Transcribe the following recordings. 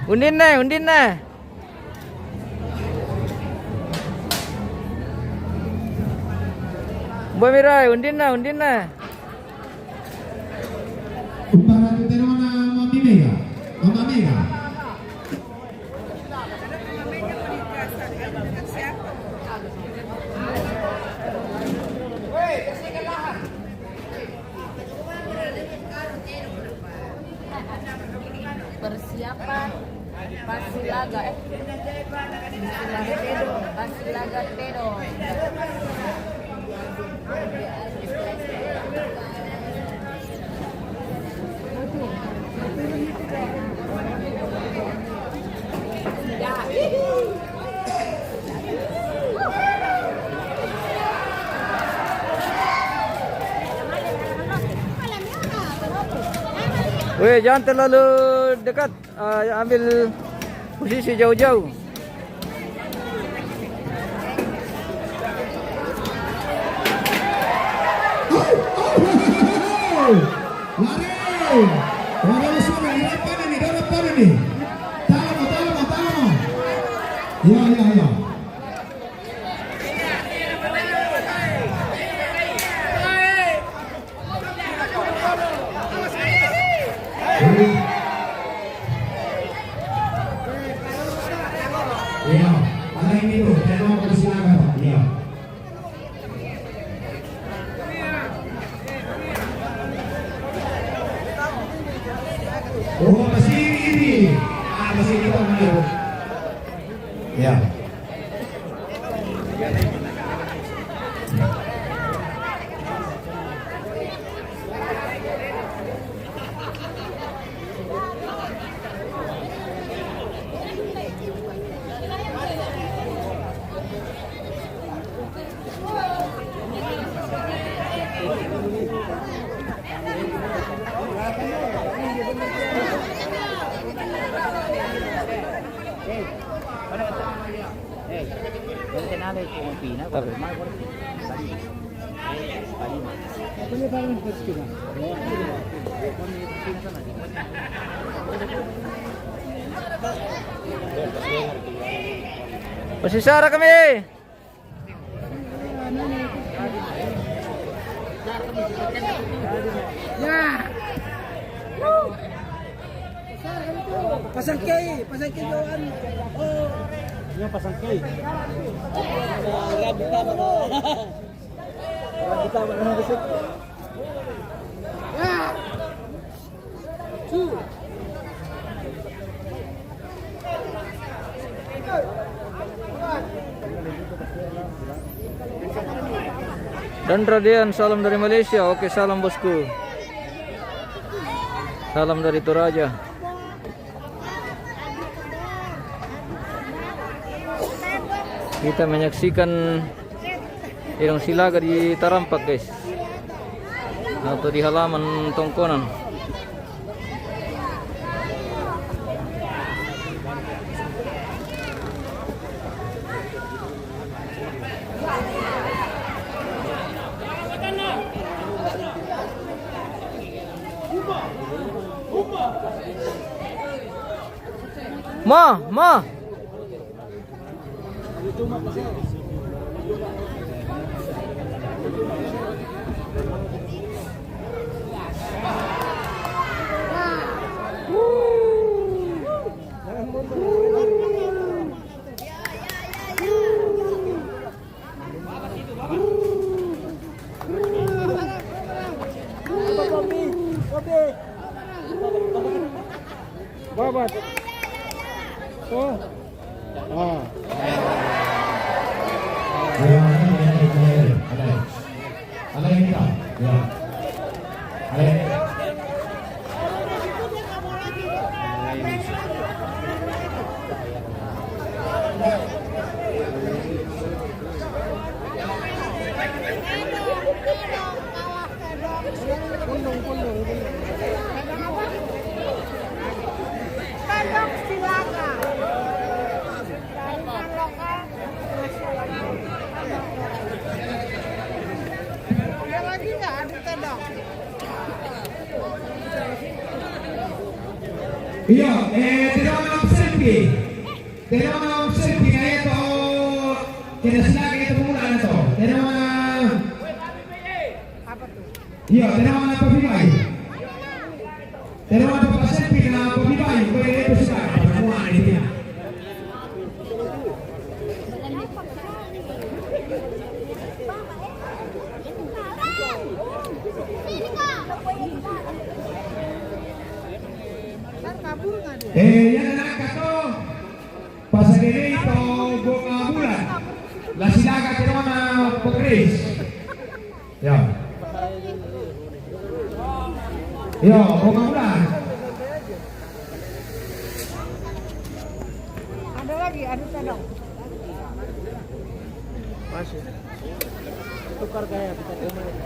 Undin na, undin na. Boy Miray, undin na, undin na. Para tenemos a Mami Mega. Mama Mega. Persiapan Pasilaga Pasilaga Tedo. Weh, jangan terlalu dekat. Ambil posisi jauh-jauh. Lari. Orang sudah di depan ini. Tahu. Ya. Iya, ada ini tuh, tenang persilakan, iya. Oh, masih ini. Masih ini tuh. Iya. Bersisara kami. Pasang kay doan. Oh. Yang pasang kay. Kita mana besok. Ya. Two. Dan Radian, salam dari Malaysia. Oke, salam bosku. Salam dari Toraja. Kita menyaksikan Irang Silaga di Tarampak, guys. Atau di halaman Tongkonan. Ma. Babat. Oh. Ah. Ada kita. Ya. Ada. Iya, tidak absen. selfie. Tenemos un selfie na ito. Kinasilagan ito muna na to. Tenemos na... Iya, tenemos na pabibay. Tenemos na papaselfie na pabibay. Pwede ito sila. Pagkamuhan ito yan. Yan na kato. Pasadirito bunga bulan. Lasilaga tenemos na pagris. Ya. Ya, bunga bulan. Ada lagi, ada tadong. Masih. Tukar gaya kita kemarin.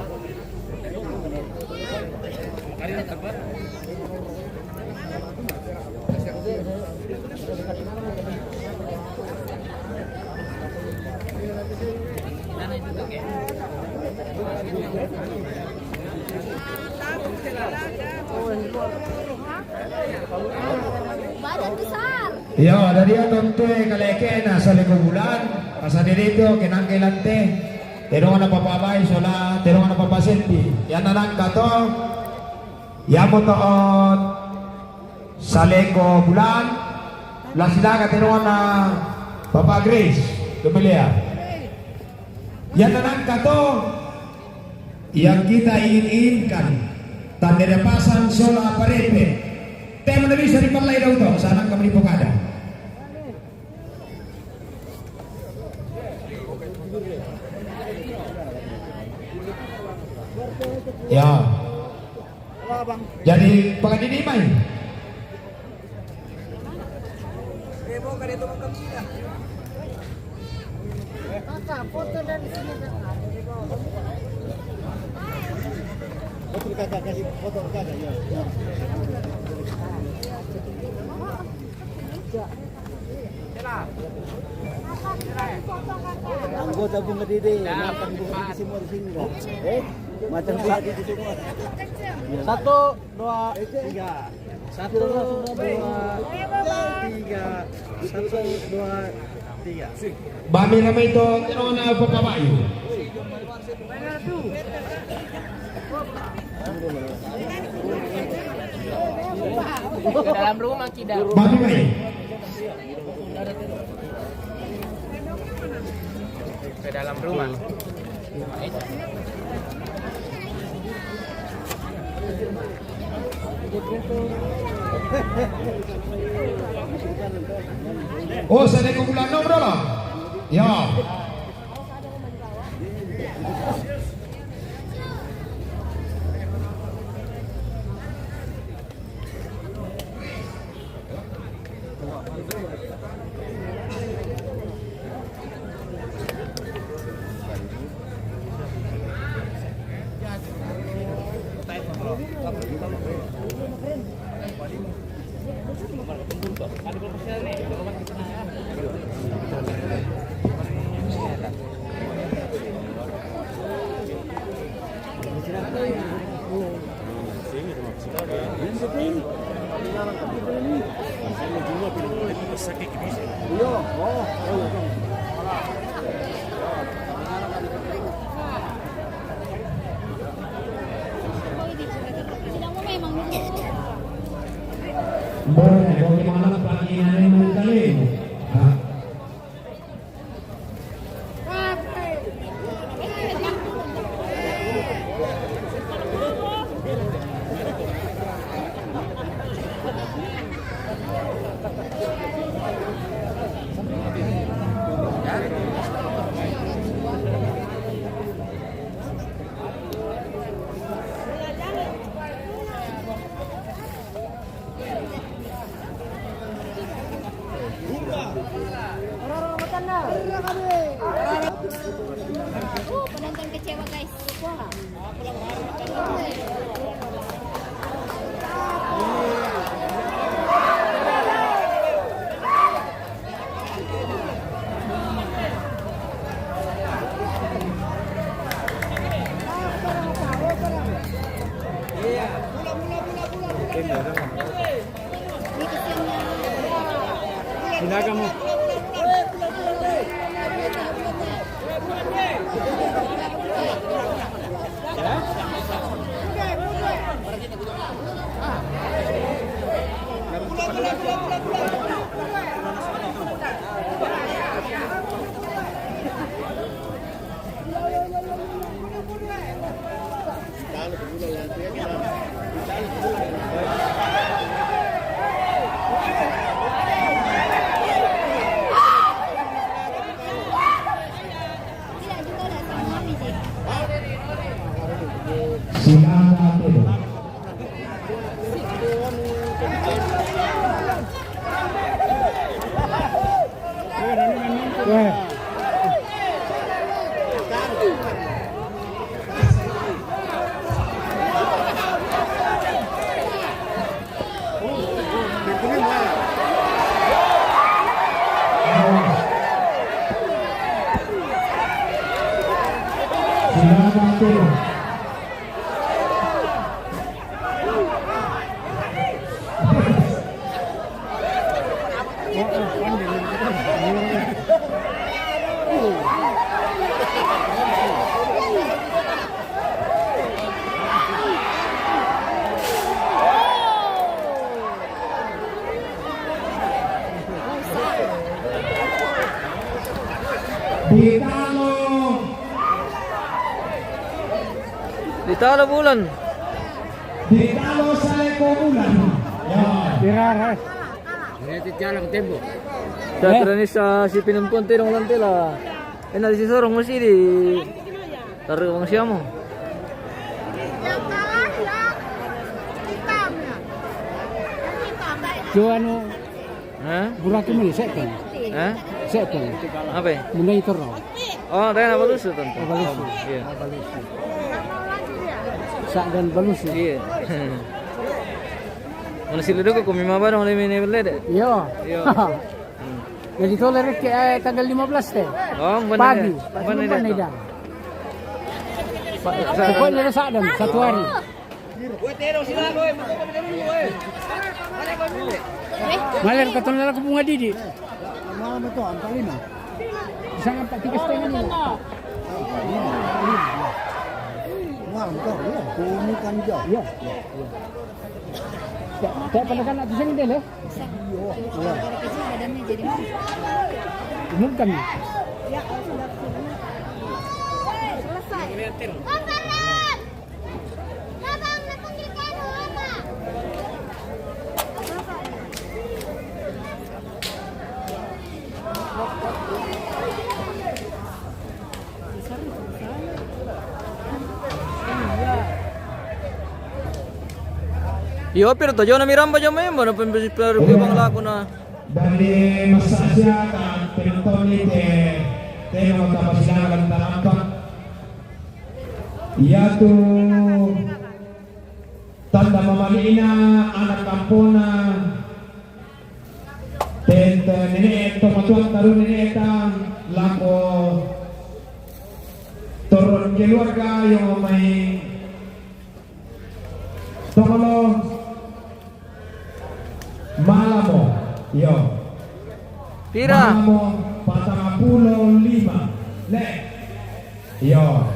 Badan besar. Ya, dari tonto kaleke na sa likubulan. Pasadirito kinangkilante. Terong na papabay sola, terong na papaselfie. Yan na lang kato. Yamo toon sa leko bulan. Lasilaga terong na papagris. Dumilia. Yan na lang kato. Yang kita ingin-inginkan. Tanderepasan sola parepe. Tema na bisa dipalay daw to. Sana kami ada. Ya. Jadi pengadinimay. Kakak, foto dari sini kakak. Kakak kasih foto kakak ya. Anggota bunga dede, makan bunga di semua di sini kan. Macam bunga di semua. 1, 2, 3. 1, 2, 3. 1, 2, 3. Bami ramai to terong na papabay. Ke dalam rumah kita. Bami mai. Ke dalam rumah. Oh, sa likubulan no, bro. Ya. Boleh, bagaimana pelajaran yang kali? Penonton kecewa guys. Ilaga mo. Ditalo bulan. Ditalo sa Bulan. Yan. Tirara. Datra ni sa si pinampunti ng lantila. Ena si sorong mo sidi. Tarong siya mo. So ano, Ha? buraki mo ni second. Ha? Second. Apa? Muna ito raw. Oh, tayo na balusot tanto. Balusot. Iya. Sa dan balus. Iya. Mana sila dulu kung ba nung limi ni Belede? Yo. Yo. Jadi tolerir ke tanggal 15 teh. Oh, Pagi. Mana Mana dia? dah. Pokoknya ada sadam satu hari. Malam katong lalaki ko bunga didi. Mga to, ang kalima. Isang 4.5 nila. Wah, to, ya. Kumikan jo. Ya. Kaya panakan natin sa nila, eh. Badannya jadi Umum kami. Yo, pero to yo na miramba yo mo no pero bang lako na. Dari masasya kan pinutoni te magkapasilangan tarampak. Yatu tanda mamalina anak kampuna tente nene tomatuan taru nene ta lako turun keluarga yang may tomalo Malamo, yo. Pira. Malamo, 45. Le. Yo.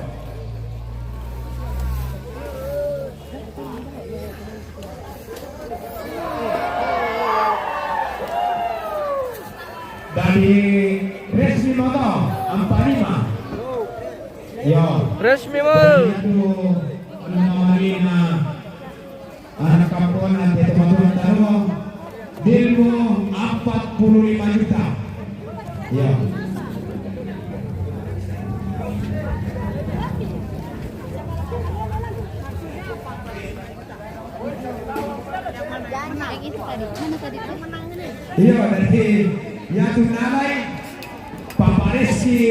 Dari Resmi Moto, 45. Yo. Resmi mo. Marina. Anak kampung nanti teman-teman taruh. Dilmu 45 juta. Ya. Mana itu tadi? Mana tadi tuh? Iya dari Yatu Nalai, Papa Reski,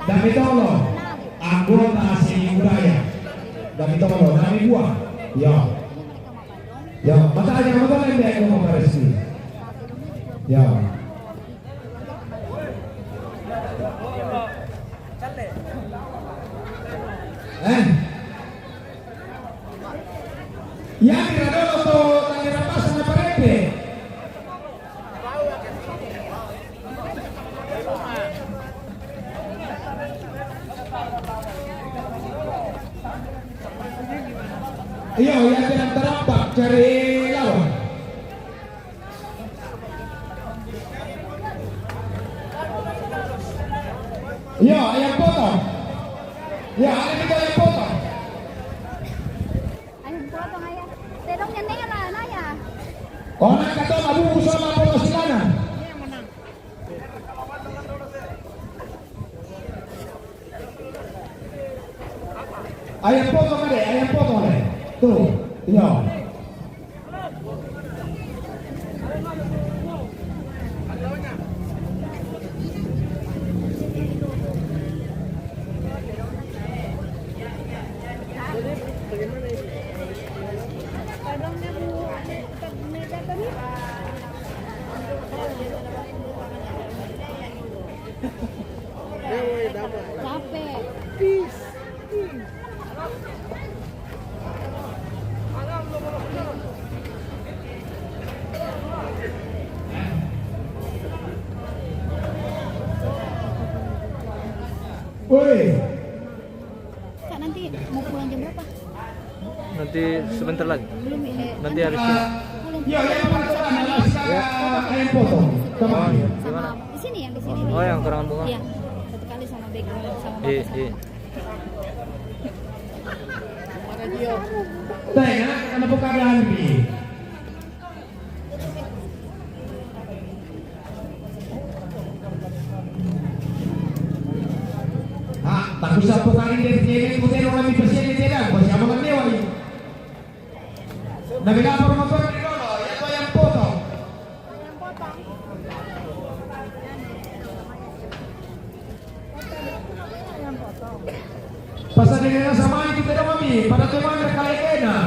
Damitolo, anggota seni budaya. Damitolo, Nami Buah. Ya. Ya, matanya dia yang mau Reski. Ya. Ya, kira dulu tuh tanya rapasan apa repe? Iya, yang tidak terampak cari lawan. Iya, ayam potong. Ya, ada juga ayam potong. Ayun potong ayah. Terong yan na yan na ya. Oh, nakato mabuho sama potong silana. Ayam potong ada, ayam potong ada. Tuh, iya. Terongnya bu, meja tadi. Capek. Woi, Kak nanti mau pulang jam berapa? Nanti sebentar lagi. Belum ini. Nanti habis ini. ya ayam potong adalah sekarang ayam potong. Sama. Sama di sini yang di sini. Oh, yang kerangan bunga. Iya. Satu kali sama background sama Iya, bapak. iya. Tengah, kenapa keadaan ini? Ah, tak usah pokarin dia putih orang di persia dia tidak. Bos siapa kan dia wali? Nabi lapor motor di dulu, ya tu ayam potong. Pasal dengan sama itu tidak mami, pada teman terkait kena.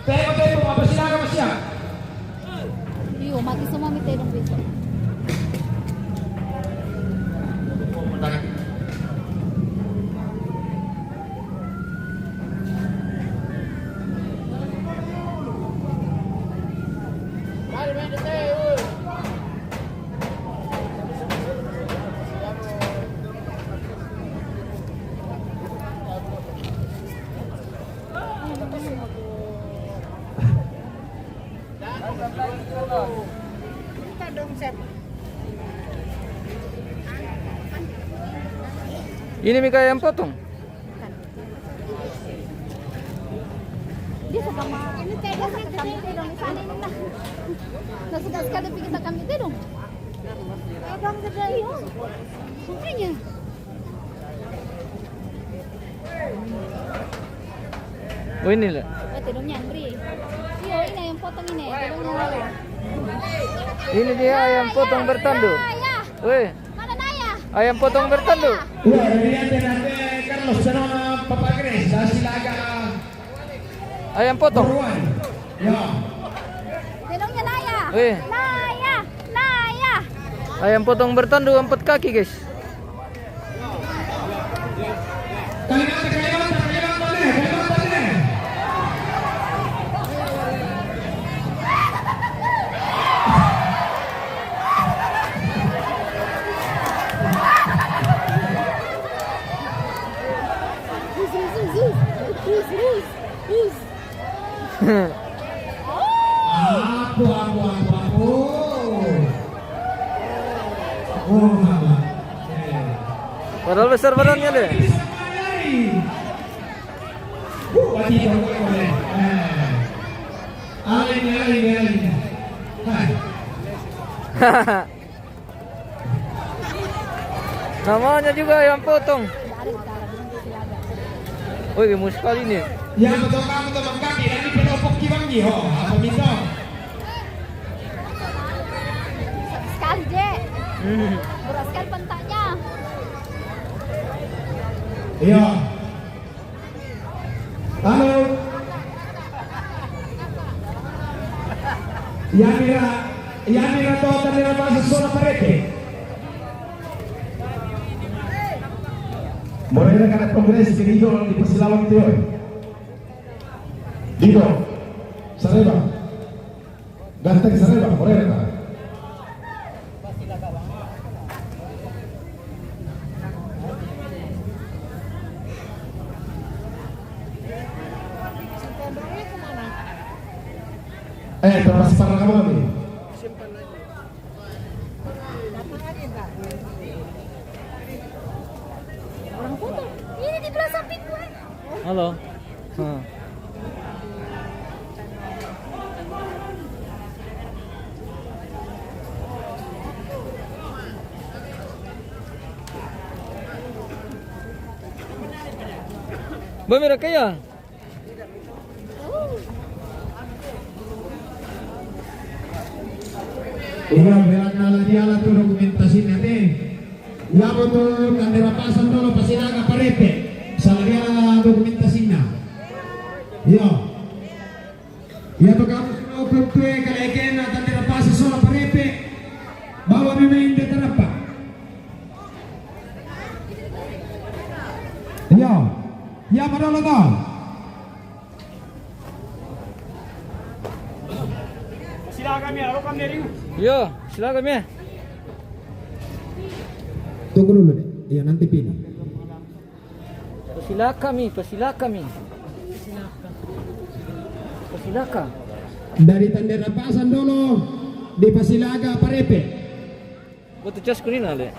Tengok apa silakan masih? Iyo, mati semua mi terong besok. Ini Mika ayam potong. Dia suka ini terong kami terong di sana ini lah. Nah suka sekali pergi kita kami terong. Terong sudah iyo. Makanya. Oh, ini lah. Oh terongnya Andri. Iyo ini yang potong ini terongnya lalu. Ini dia ayam potong bertanduk. Naya. Woi, Mana Naya? ayam potong bertanduk. Ya, dari Carlos Serona Papa Grace, silaga Ayam potong. Purwan. Ya. Terongnya Naya. Weh. Naya. Naya. Ayam potong bertanduk 4 kaki, guys. Kalimantan boleh. Rus. Aku. Oh, mama. Padahal besar badannya deh. Wati boleh. Alin. Namanya juga ayam potong. Woi, gemus sekali nih. Ya betul kamu teman kaki, ini penopok kibangi ho. Apa minta? Sekali je. Berat sekali pentaknya. Iya. Halo. Yanira to tanira bahasa zona parete. Morena kada progresi que dijo di Pasilawang Teo. Digo, Sareba. Ganteng Sareba, Morena. Transfer kamu kami. Orang foto. Ini di belah samping gue. Halo. Hah. Ba meron kaya? Iya, bilang dia lah tuh dokumentasi nanti. Ya betul, kan dirapasan dulu pasinaga parete. Salah dia lah dokumentasinya. Iya. Iya tuh kamu semua kutue kaleken atau dirapasan soal parete. Bawa memang dia terapa. Iya. Ya padahal tau. Yo, silakan ya. Tunggu dulu deh. Iya nanti pilih. Persilakan. Dari tanda rapasan dulu di Pasilaga Parepe. Buat cas kuning ale.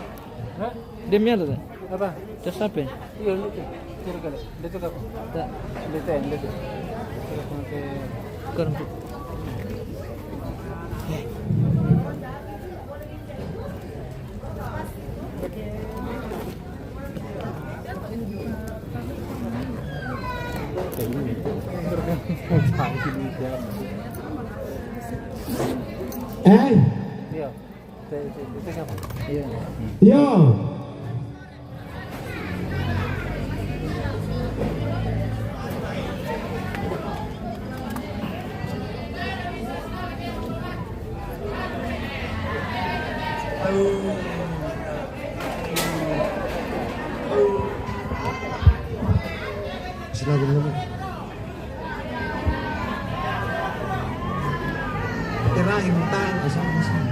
Demian tuh. Apa? Cas apa? Iya, itu. Kira-kira. Dito ako. Tak. Dito. Kan. Iya. Dito siapa? Iya. Yo. Silakan dulu. Tirahin tayo kasama-sama.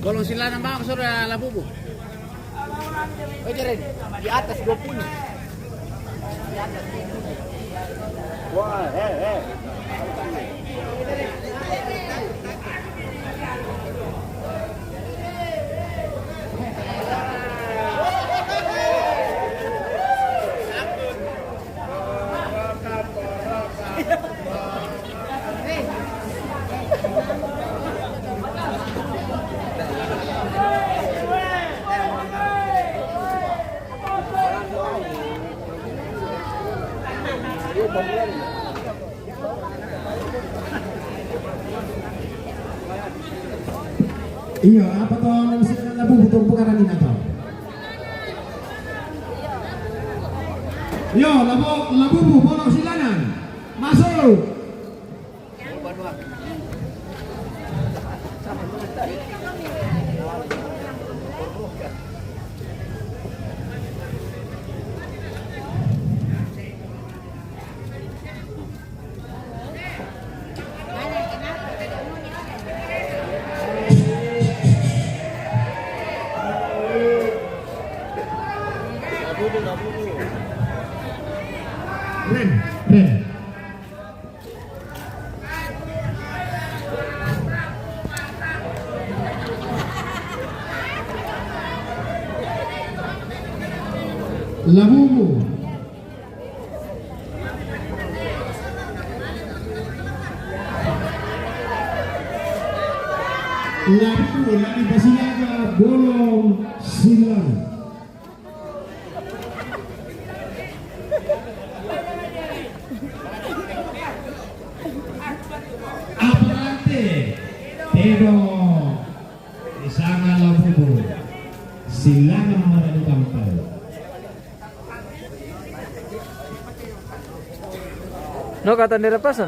Golong sila ng mga kasura labubo. Pwede rin. Di atas 20. Wah, Iya, apa tuh yang sila labu butuh pekaran ini atau? Yo, labu bolong silanan, masuk. Ren, Ren. Labubu. Labubu lagi Basilaga bolong 9. Apalante, pero isama Labubu silangan mga nagkampal. No, kata dilepasan.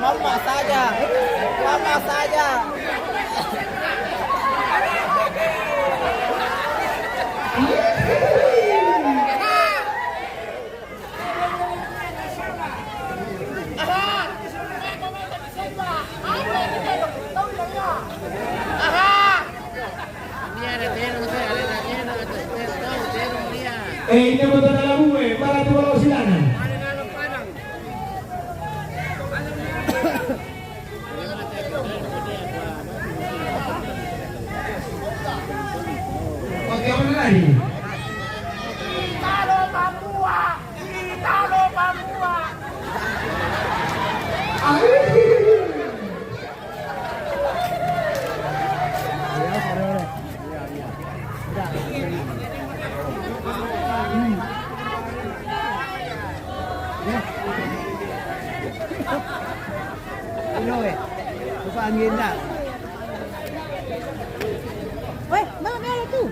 Mama saja. Mama saja. Ini betul dalam gue, para tua silangan. Oke, apa lagi? Italo Papua! Italo Papua! Ano eh? Kupangin na. Weh, mana merah tu?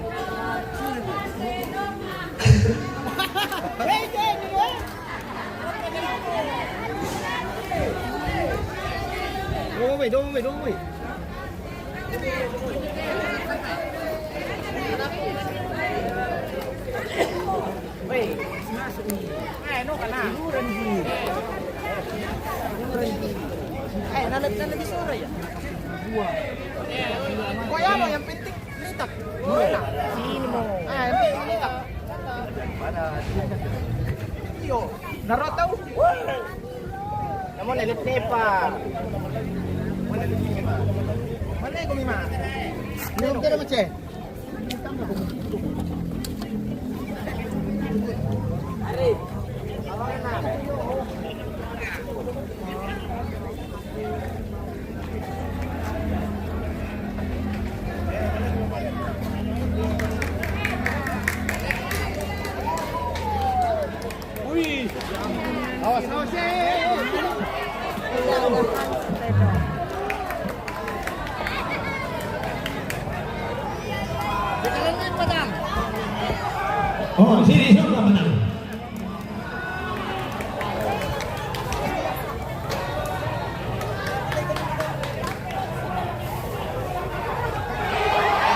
Don't wait. Ano ka na? Eh, nalagay sura yan. Kuya mo, yung pintik litak. Wala. Sino mo? Yung pintik litak. Yo, narotaw. Namun elit nepa. Mana yung kumima? Minum ka naman, Che. Awas, Oh, sini siapa menang?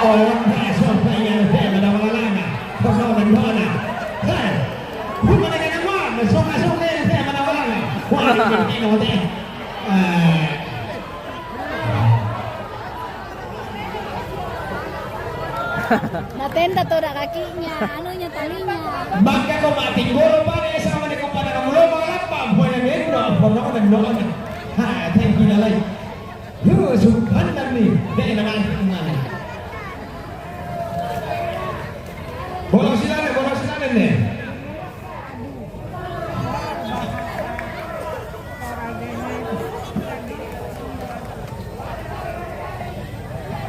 Oh, besok pengen ada wala-wala. Kosong dan bola. Hei, bukan dengan gua, masuk deh ada wala-wala. Wah, ini teh. Natenda tuh dah kakinya, anunya talinya. Maka kau mati golo pada sama dengan pada kamu lo apa boleh benda pernah dan doa. Ha, thank you lagi. Yo, sukan dan nih, deh nama mana? Bola silakan nih.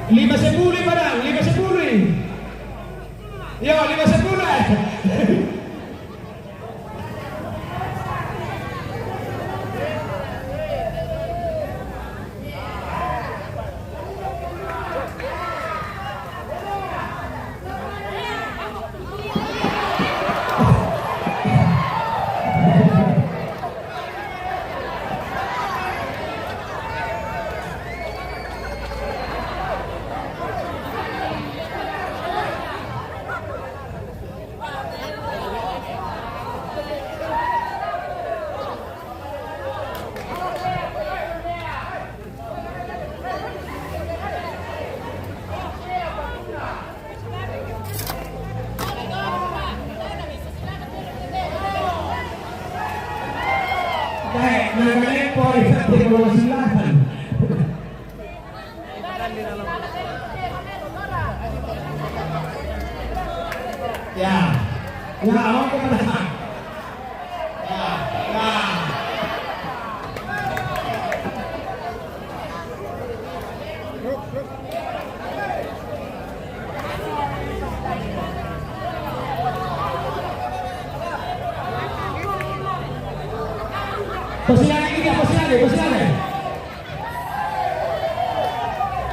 Lima sepuluh padang, 5-10. Yo, 5-10. poin nanti kalau kesulitan. Ya, ya, oke menang. Ya, ya. Persilakan kita, persilakan.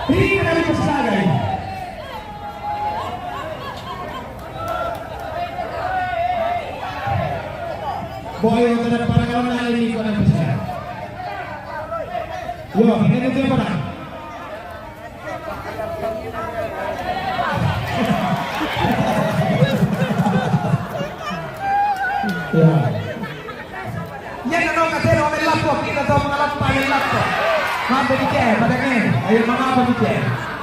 Ini kali persilakan. Boy, untuk para kawan lain ini kau nak persilakan. Yo, ini tu apa? Ya. Yan ano katero may laptop, kita daw mga laptop yung laptop. Mga pabitya, padangin. Ayun mga pabitya.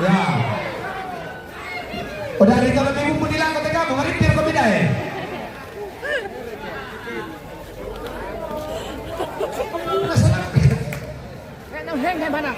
Ya. O dari ito lang may mumuni lang kataga mo, haripir ko bida eh. Heng mana?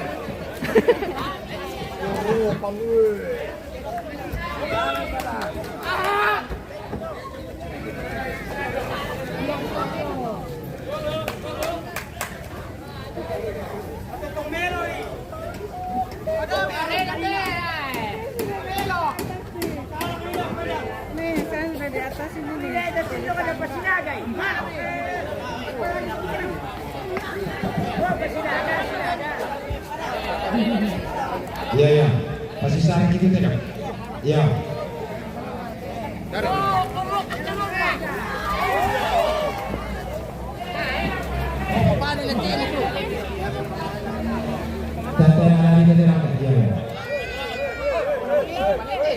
Nih, saya sudah di atas ini nih. Iya, ya. Pasti sarang gitu tidak? Ya. Tante hari kita nak ya.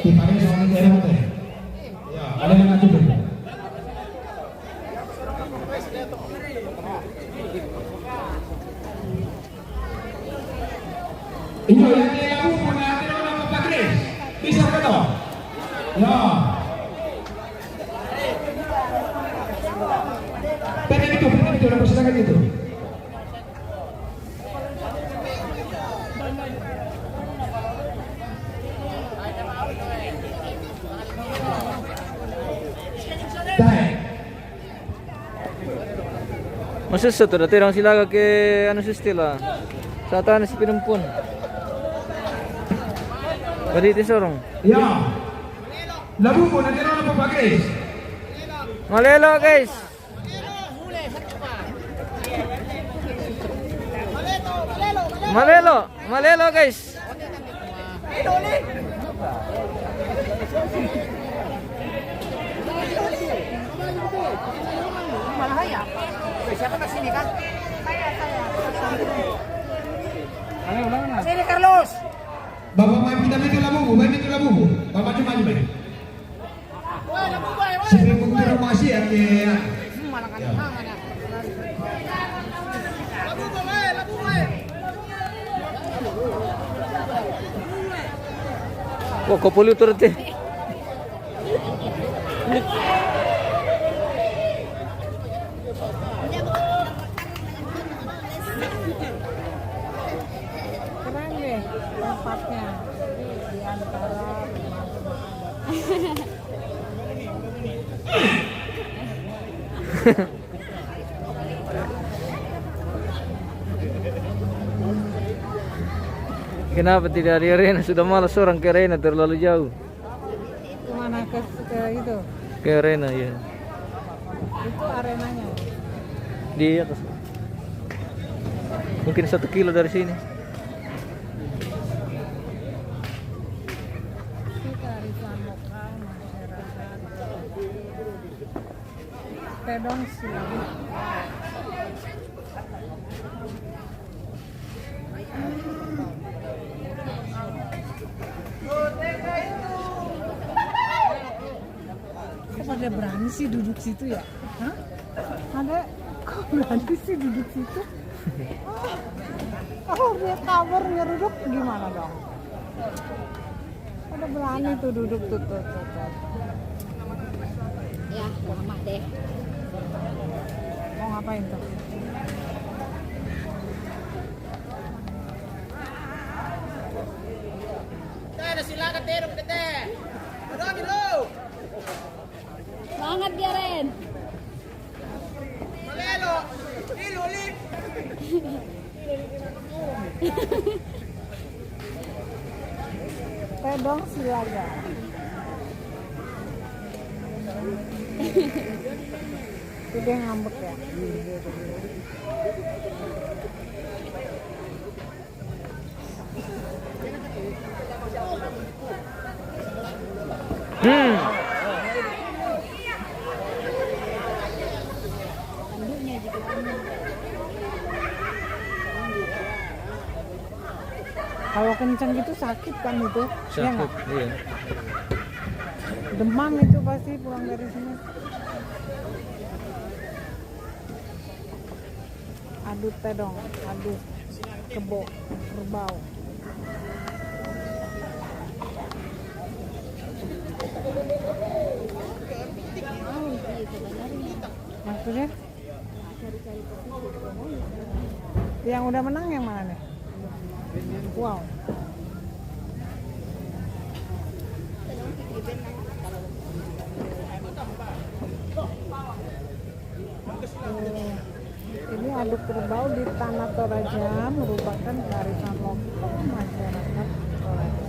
Di mana soalnya dia nak? Ya, ada yang nak cuba. Ini yang dia lalu punya orang apa Chris? Bisa kata? Ya. Pengen itu, orang persilakan itu. Masa sa to natirang sila kay ano si Stella. Sa atan si Pinumpon. Baliti sorong. Ya. Labu pun nanti orang apa Chris? Malelo guys. Malelo guys. Malahaya. Siapa ke sini kan? Saya. Sini Carlos. Bapak main pindah itu labu, Bapak cuma aja main. Woi, labu boy, woi. Sebelum mengukur masih ya. Mana kan? Mana? Labu boy. Oh, kopuli turut eh. Keren deh tempatnya di antara Kenapa tidak di arena? Sudah malas orang ke arena, terlalu jauh. kemana ke itu? Ke arena ya. Itu arenanya. Di atas. Mungkin 1 kilo dari sini. Kearifan lokal masyarakat. Pedong sih. Kok pada berani sih duduk situ ya? Hah? Ada kok berani sih duduk situ? Kalau lihat kabar nyeruduk gimana dong? Pada berani tuh duduk tuh. Ya, lama deh. Mau ngapain tuh? katerong dete. Ano gitu? Banget dia Ren. Malelo. Ilulit. Pedong silaga. Itu dia ngambek ya. Kalau kenceng gitu sakit kan itu, ya Sakit, nggak? iya. Demam itu pasti pulang dari sini. Adut teh dong, adut kerbau. Maksudnya? Yang udah menang yang mana nih? Wow. Ini aduk kerbau di Tanah Toraja merupakan kearifan lokal masyarakat Toraja.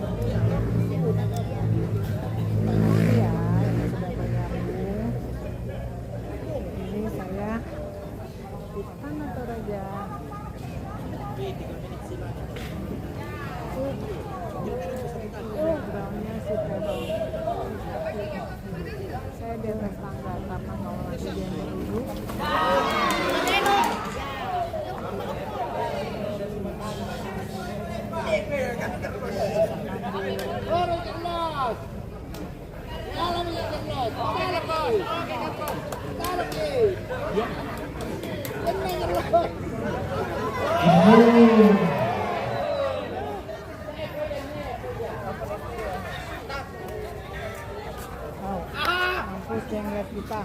Makasih ya yang sudah bergabung. Ini saya di Tanah Toraja. Backgroundnya si pedong. Saya di atas tangga karena kalau lagi gendong dulu. Oh, mampus dia ngeliat kita.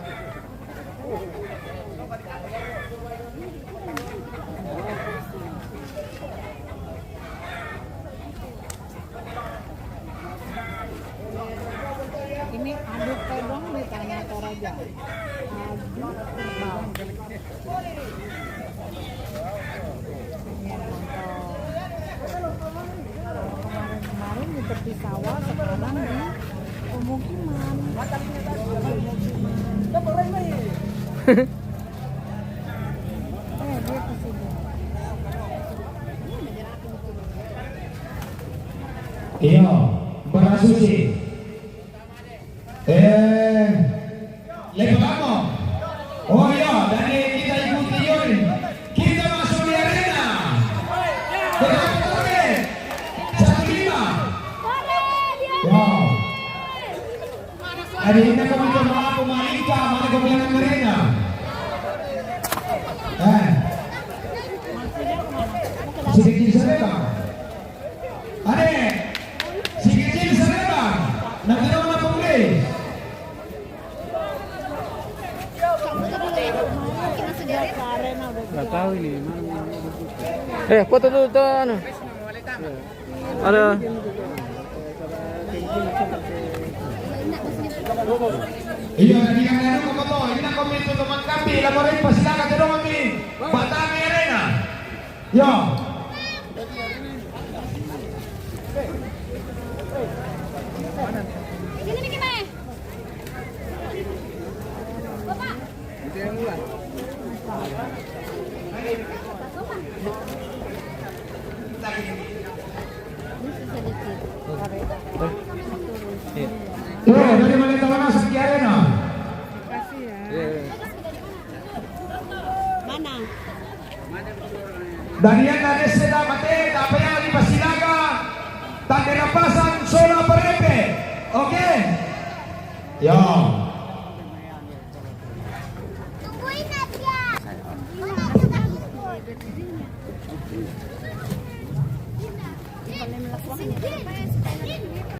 Ini aduk pedong di Tanah Toraja. Aduk kerbau. Ini yang nonton. Kemarin di tepi sawah, sekarang di pemukiman. Dia ke sini. Iya, Mbak Susi. Levamos. Oh iya, dari kita ikuti yun. Kita masuk di arena. Berapa? 1-5. Wow. Hari ini kami bermain pemalika, mana kemuliaan arena. Sedikit serba. Ade, sedikit serba. Nanti nama pembeli. Nggak tahu ini mana. Foto dulu tuh anu. Ada. Iya, di kamera ko to. Ini na komento teman kami. Laporin pa sila ka dito kami. Batang arena. Yo. Sini bikin mana? Bapak. Dari mana tahu masuk di arena? Kasih ya. Mana? Daniel Nareseda Mate, Tapaya di Pasilaga, Tanderapasan, Sola Parepe. Oke? Yo. Tungguin aja. Mana?